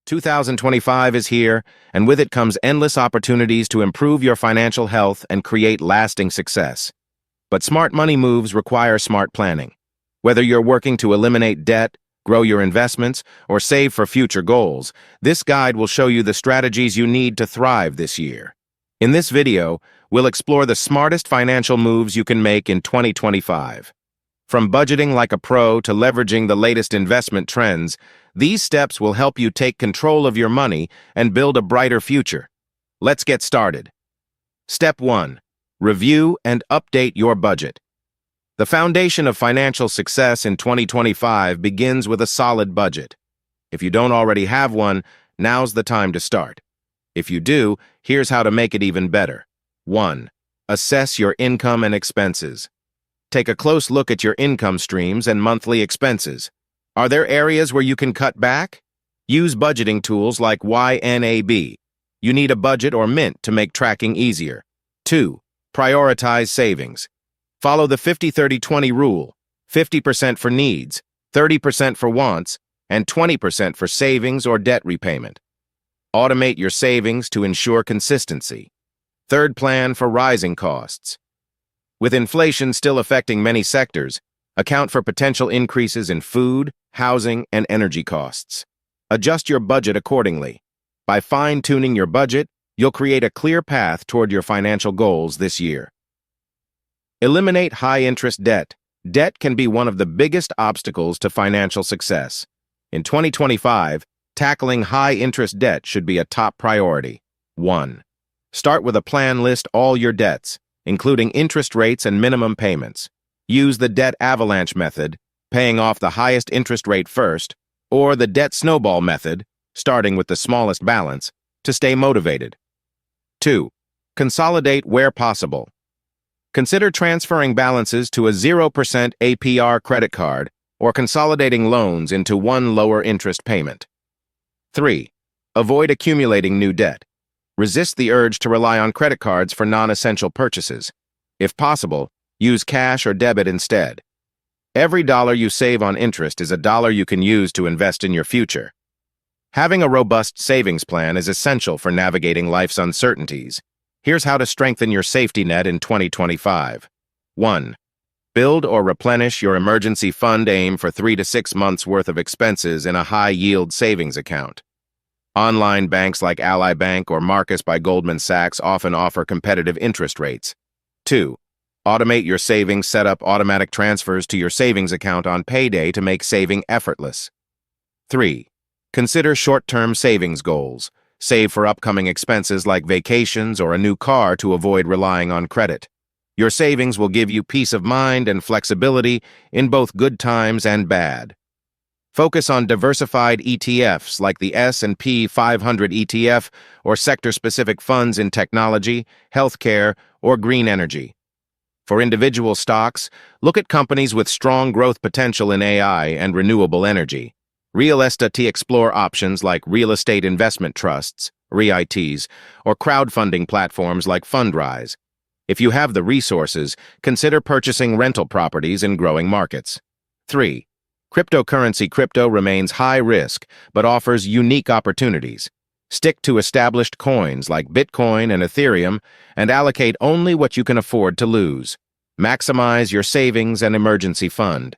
2025 is here, and with it comes endless opportunities to improve your financial health and create lasting success. But smart money moves require smart planning. Whether you're working to eliminate debt, grow your investments, or save for future goals, this guide will show you the strategies you need to thrive this year. In this video, we'll explore the smartest financial moves you can make in 2025. From budgeting like a pro to leveraging the latest investment trends, these steps will help you take control of your money and build a brighter future. Let's get started. Step 1. Review and update your budget. The foundation of financial success in 2025 begins with a solid budget. If you don't already have one, now's the time to start. If you do, here's how to make it even better. 1. Assess your income and expenses. Take a close look at your income streams and monthly expenses. Are there areas where you can cut back? Use budgeting tools like YNAB. You need a budget or Mint to make tracking easier. 2. Prioritize savings. Follow the 50-30-20 rule. 50% for needs, 30% for wants, and 20% for savings or debt repayment. Automate your savings to ensure consistency. Third, plan for rising costs. With inflation still affecting many sectors, account for potential increases in food, housing, and energy costs. Adjust your budget accordingly. By fine-tuning your budget, you'll create a clear path toward your financial goals this year. Eliminate high-interest debt. Debt can be one of the biggest obstacles to financial success. In 2025, tackling high-interest debt should be a top priority. 1. Start with a plan. List all your debts, including interest rates and minimum payments. Use the debt avalanche method, paying off the highest interest rate first, or the debt snowball method, starting with the smallest balance, to stay motivated. 2. Consolidate where possible. Consider transferring balances to a 0% APR credit card or consolidating loans into one lower interest payment. 3. Avoid accumulating new debt. Resist the urge to rely on credit cards for non-essential purchases. If possible, use cash or debit instead. Every dollar you save on interest is a dollar you can use to invest in your future. Having a robust savings plan is essential for navigating life's uncertainties. Here's how to strengthen your safety net in 2025. 1. Build or replenish your emergency fund. Aim for 3 to 6 months' worth of expenses in a high-yield savings account. Online banks like Ally Bank or Marcus by Goldman Sachs often offer competitive interest rates. 2. Automate your savings. Set up automatic transfers to your savings account on payday to make saving effortless. 3. Consider short-term savings goals. Save for upcoming expenses like vacations or a new car to avoid relying on credit. Your savings will give you peace of mind and flexibility in both good times and bad. Focus on diversified ETFs like the S&P 500 ETF or sector-specific funds in technology, healthcare, or green energy. For individual stocks, look at companies with strong growth potential in AI and renewable energy. Real estate. Explore options like real estate investment trusts, REITs, or crowdfunding platforms like Fundrise. If you have the resources, consider purchasing rental properties in growing markets. 3. Cryptocurrency. Crypto remains high risk, but offers unique opportunities. Stick to established coins like Bitcoin and Ethereum and allocate only what you can afford to lose. Maximize your savings and emergency fund.